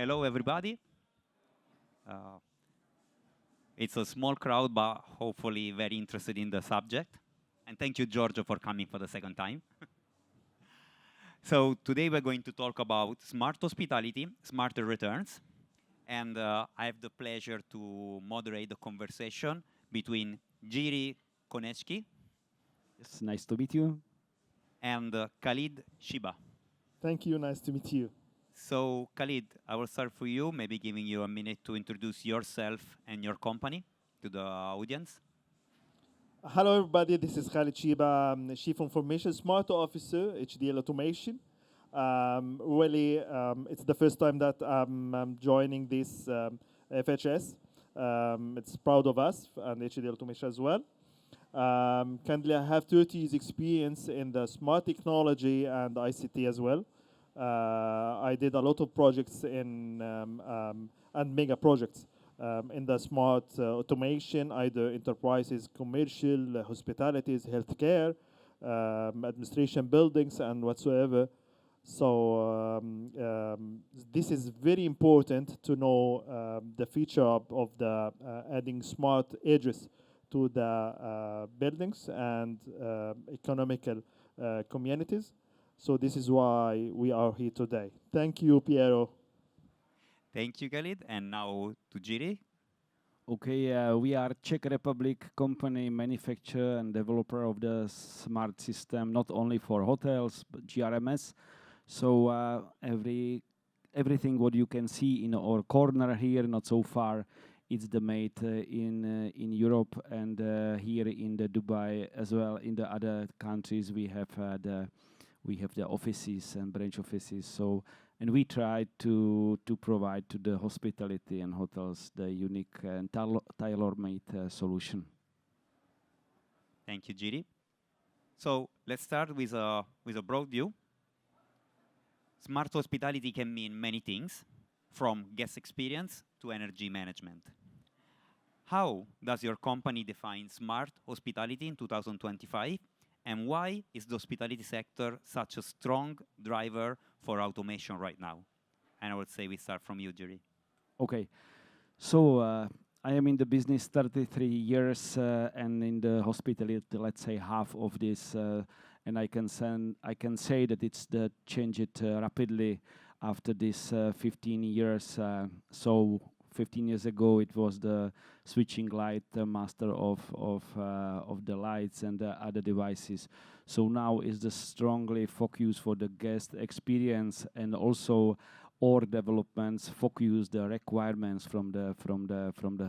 Hello, everybody. Uh, it's a small crowd, but hopefully very interested in the subject. And thank you, Giorgio, for coming for the second time. So today we're going to talk about smart hospitality, smarter returns. And I have the pleasure to moderate the conversation between Jiri Konechki It's nice to meet you. and Khalid Shiba. Thank you. Nice to meet you. So Khalid, I will start for you, maybe giving you a minute to introduce yourself and your company to the audience. Hello, everybody. This is Khalid Shiba, Chief Information Smart Officer, HDL Automation. Really, it's the first time that I'm joining this FHS. It's proud of us and HDL Automation as well. Currently, I have 30 years experience in the smart technology and ICT as well. I did a lot of projects and mega projects in the smart automation, either enterprises, commercial, hospitalities, healthcare, administration buildings, and whatsoever. So this is very important to know the feature of the adding smart edges to the buildings and economical communities. So this is why we are here today. Thank you, Piero. Thank you, Khalid. And now to Jiri. Okay, we are Czech Republic company, manufacturer and developer of the smart system, not only for hotels but GRMS. So everything what you can see in our corner here, not so far, it's the made in Europe and here in the Dubai as well. In the other countries, we have the offices and branch offices. So, and we try to provide to the hospitality and hotels the unique and tailor-made solution. Thank you, Jiri. So let's start with a broad view. Smart hospitality can mean many things, from guest experience to energy management. How does your company define smart hospitality in 2025? And why is the hospitality sector such a strong driver for automation right now? And I would say we start from you, Jiri. Okay, so I am in the business 33 years and in the hospitality, let's say half of this, and I can say that it's the changed rapidly after this 15 years. So 15 years ago, it was the switching light master of the lights and the other devices. So now is the strongly focus for the guest experience, and also our developments focus the requirements from the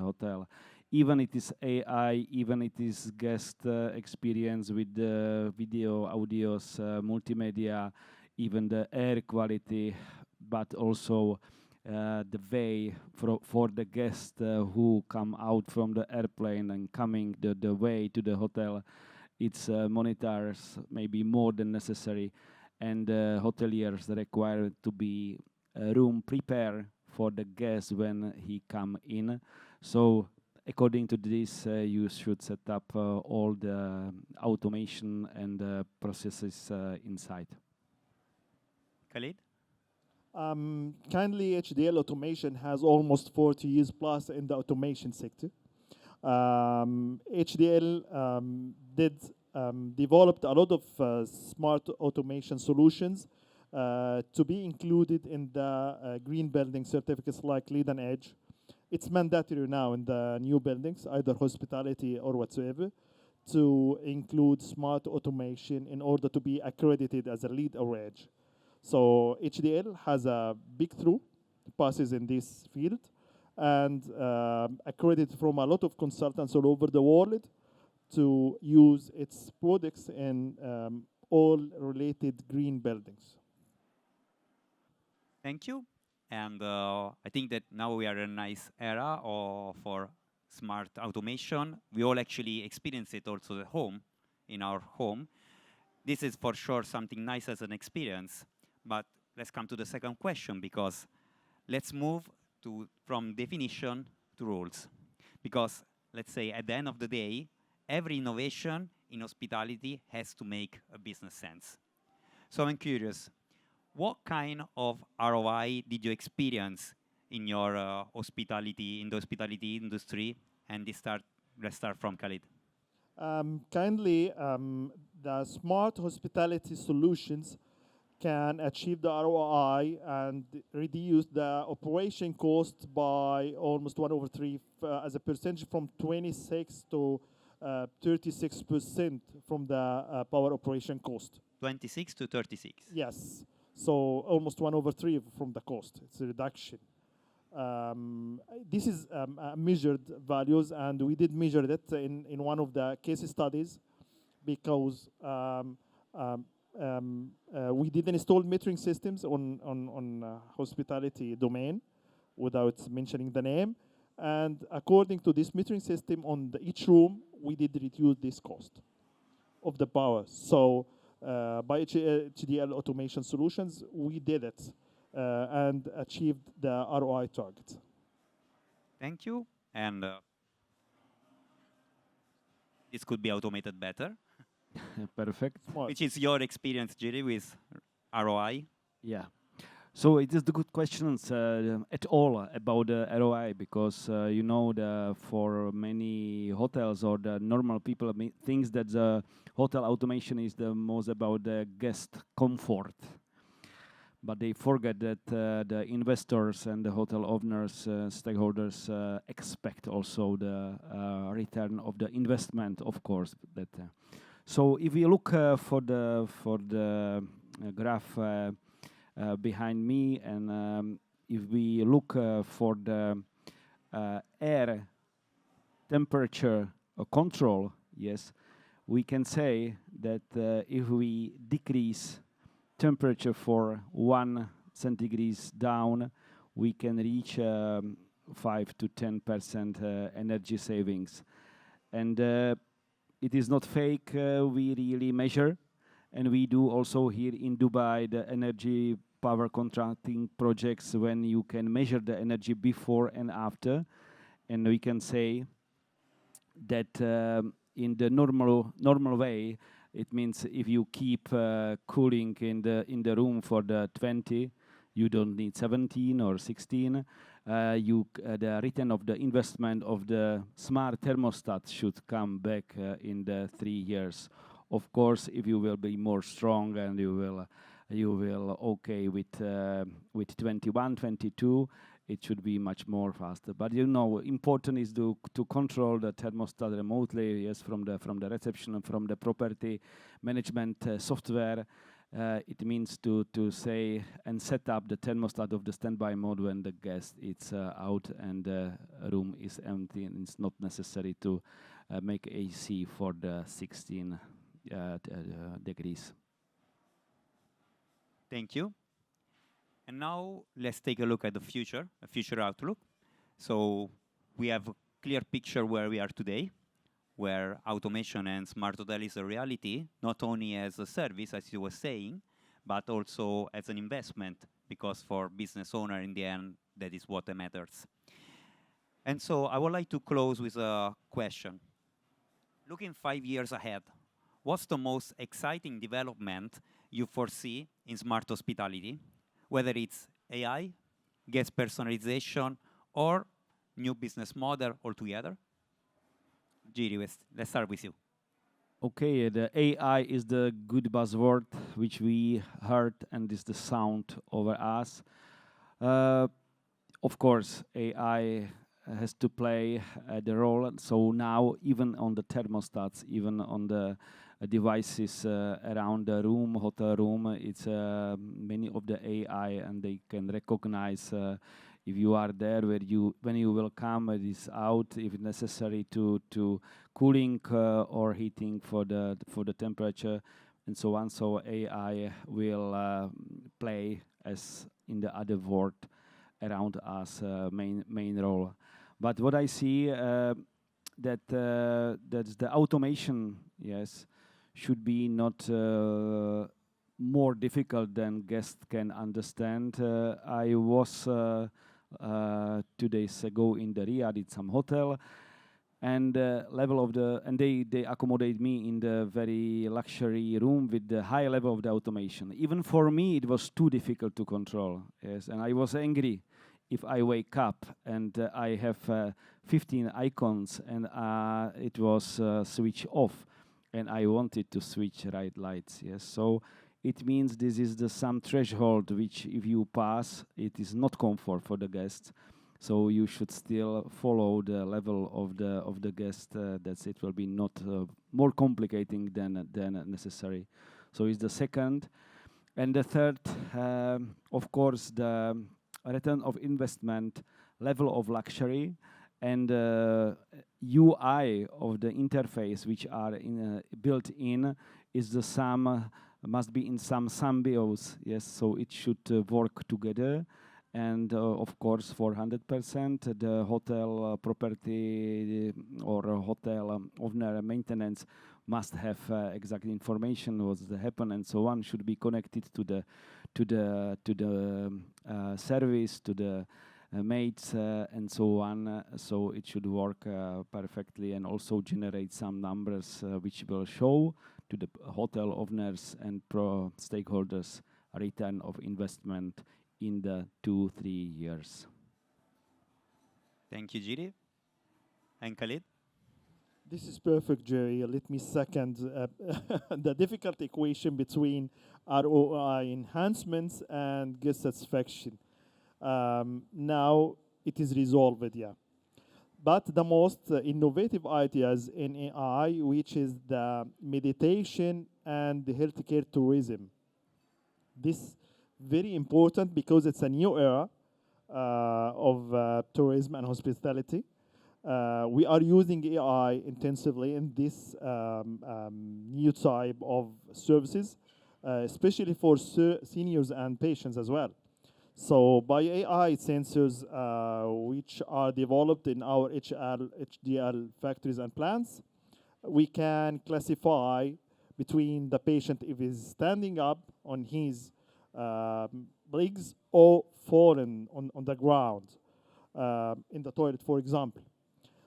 hotel. Even it is AI, even it is guest experience with the video, audios, multimedia, even the air quality, but also the way for the guests who come out from the airplane and coming the way to the hotel. It's monitors maybe more than necessary, and hoteliers require to be room prepared for the guest when he come in. So according to this, you should set up all the automation and processes inside. Khalid? Kindly, HDL Automation has almost 40 years plus in the automation sector. HDL developed a lot of smart automation solutions to be included in the green building certificates like Lead and Edge. It's mandatory now in the new buildings, either hospitality or whatsoever, to include smart automation in order to be accredited as a Lead or Edge. So HDL has a big through passes in this field and accredited from a lot of consultants all over the world to use its products in all related green buildings. Thank you. And I think that now we are in a nice era for smart automation. We all actually experience it also at home, in our home. This is for sure something nice as an experience. But let's come to the second question, because let's move from definition to rules. Because let's say at the end of the day, every innovation in hospitality has to make a business sense. So I'm curious, what kind of ROI did you experience in your hospitality, in the hospitality industry? And let's start from Khalid. Kindly, the smart hospitality solutions can achieve the ROI and reduce the operation cost by almost 1/3 as a percentage from 26 to 36% from the power operation cost. 26 to 36. Yes, so almost 1/3 from the cost. It's a reduction. This is measured values, and we did measure that in one of the case studies because we did install metering systems on hospitality domain without mentioning the name. And according to this metering system on each room, we did reduce this cost of the power. So by HDL automation solutions, we did it and achieved the ROI target. Thank you. And this could be automated better. Perfect. Smart. Which is your experience, Jiri, with ROI? Yeah. So it is the good questions at all about the ROI because you know for many hotels or the normal people thinks that the hotel automation is the most about the guest comfort, but they forget that the investors and the hotel owners, stakeholders expect also the return of the investment, of course. So if you look for the graph behind me, and if we look for the air temperature control, yes, we can say that if we decrease temperature for 1 centigrade down, we can reach 5 to 10% energy savings. And it is not fake, we really measure. And we do also here in Dubai the energy power contracting projects when you can measure the energy before and after. And we can say that in the normal way, it means if you keep cooling in the room for the 20, you don't need 17 or 16. The return of the investment of the smart thermostat should come back in the 3 years. Of course, if you will be more strong and you will okay with 21, 22, it should be much more faster. But you know, important is to control the thermostat remotely, yes, from the reception and from the property management software. It means to say and set up the thermostat of the standby mode when the guest is out and the room is empty, and it's not necessary to make AC for the 16 degrees. Thank you. And now let's take a look at the future, a future outlook. So we have a clear picture where we are today, where automation and smart hotel is a reality, not only as a service, as you were saying, but also as an investment, because for business owner, in the end, that is what matters. And so I would like to close with a question. Looking 5 years ahead, what's the most exciting development you foresee in smart hospitality, whether it's AI, guest personalization, or new business model altogether? Jiri, let's start with you. Okay, the AI is the good buzzword which we heard, and is the sound over us. Of course, AI has to play the role. So now, even on the thermostats, even on the devices around the room, hotel room, it's many of the AI, and they can recognize if you are there, when you will come, it is out, if necessary to cooling or heating for the temperature, and so on. So AI will play, as in the other world around us, main role. But what I see that's the automation, yes, should be not more difficult than guests can understand. I was 2 days ago in the Riyadh, in some hotel, and level of the, and they accommodate me in the very luxury room with the high level of the automation. Even for me, it was too difficult to control. Yes, and I was angry. if I wake up and I have 15 icons and it was switch off, and I wanted to switch right lights, yes. So it means this is the some threshold which, if you pass, it is not comfort for the guest. So you should still follow the level of the guest. That it will be not more complicating than necessary. So it's the second, and the third, of course, the return of investment, level of luxury, and UI of the interface which are built in is the sum must be in some symbiosis. Yes, so it should work together. And of course, for 100%, the hotel property or hotel owner maintenance must have exact information what's happen and so on. Should be connected to the service, to the maids and so on. So it should work perfectly, and also generate some numbers which will show to the hotel owners and stakeholders return of investment in the 2-3 years. Thank you, Giri. And Khalid? This is perfect, Jerry. Let me second the difficult equation between ROI enhancements and guest satisfaction. Now it is resolved, yeah. But the most innovative ideas in AI, which is the meditation and the healthcare tourism. This very important because it's a new era of tourism and hospitality. We are using AI intensively in this new type of services, especially for seniors and patients as well. So by AI sensors, which are developed in our HDL factories and plants, we can classify between the patient if he's standing up on his legs or fallen on the ground in the toilet, for example.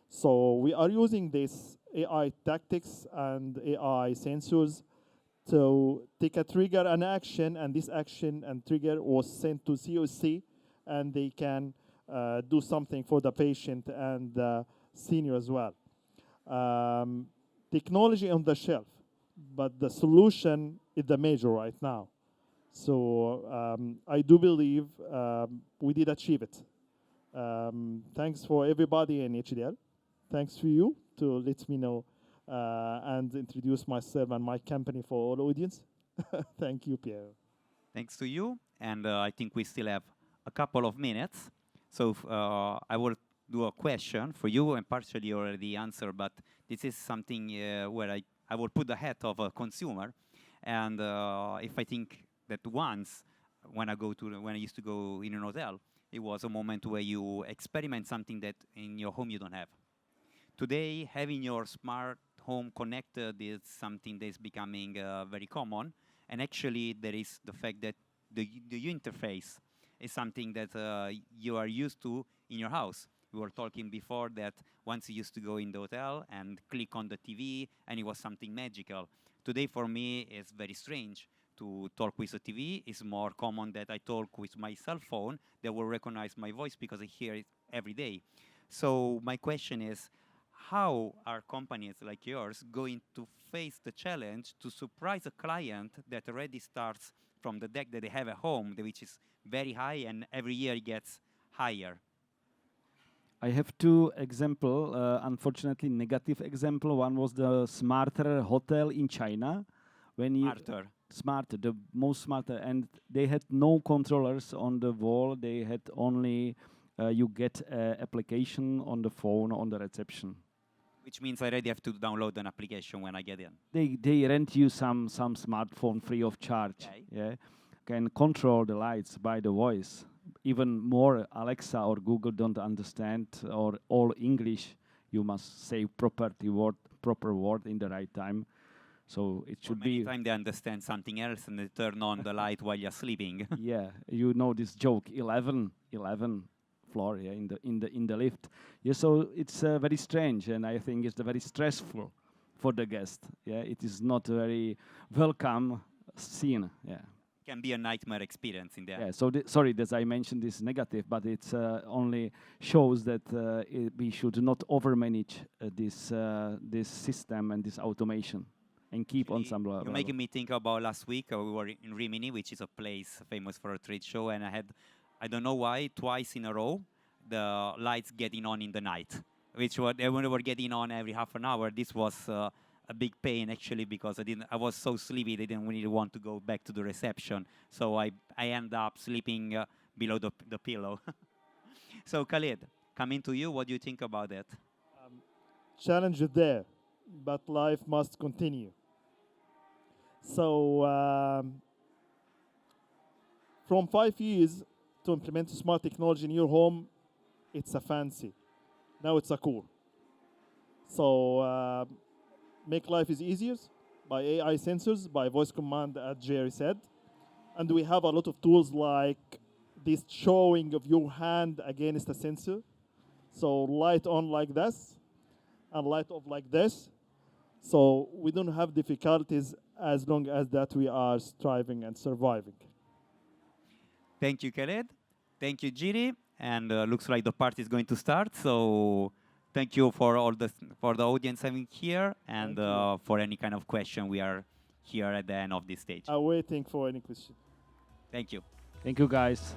So we are using this AI tactics and AI sensors to take a trigger and action, and this action and trigger was sent to COC, and they can do something for the patient and the senior as well. Technology on the shelf, but the solution is the major right now. So I do believe we did achieve it. Thanks for everybody in HDL. Thanks for you to let me know and introduce myself and my company for all audience. Thank you, Pierre. Thanks to you. And I think we still have a couple of minutes. So I will do a question for you, and partially already answer, but this is something where I will put the hat of a consumer. And if I think that once, when I used to go in an hotel, it was a moment where you experiment something that in your home you don't have. Today, having your smart home connected is something that is becoming very common. And actually, there is the fact that the interface is something that you are used to in your house. We were talking before that once you used to go in the hotel and click on the TV, and it was something magical. Today, for me, it's very strange to talk with a TV. It's more common that I talk with my cell phone that will recognize my voice because I hear it every day. So my question is, how are companies like yours going to face the challenge to surprise a client that already starts from the deck that they have at home, which is very high, and every year it gets higher? I have two example, unfortunately negative example. One was the smarter hotel in China. When you smarter, the most smarter, and they had no controllers on the wall. They had only you get application on the phone on the reception. Which means I already have to download an application when I get in. They rent you some smartphone free of charge. Okay. Yeah, can control the lights by the voice. Even more, Alexa or Google don't understand or all English. You must say proper word in the right time. So it should be. Time they understand something else and they turn on the light while you're sleeping. Yeah, you know this joke. 11 floor, yeah, in the lift. Yeah, so it's very strange, and I think it's very stressful for the guest. Yeah, it is not very welcome scene. Yeah. can be a nightmare experience in there. Yeah, so sorry that I mentioned this negative, but it's only shows that we should not overmanage this system and this automation, and keep on some level. You're making me think about last week. We were in Rimini, which is a place famous for a trade show, and I don't know why, twice in a row, the lights getting on in the night, which were they were getting on every half an hour. This was a big pain actually because I was so sleepy. I didn't really want to go back to the reception, so I end up sleeping below the pillow. So Khalid, coming to you, what do you think about that? Challenge is there, but life must continue. So, from 5 years to implement smart technology in your home, it's a fancy. Now it's a cool. So, make life is easier by AI sensors, by voice command, as Jerry said. And we have a lot of tools like this showing of your hand against a sensor. So light on like this and light off like this. So we don't have difficulties as long as that we are striving and surviving. Thank you, Khaled. Thank you, Giri. And looks like the party is going to start. So thank you for for the audience having here, and for any kind of question. We are here at the end of this stage. I'm waiting for any question. Thank you. Thank you, guys.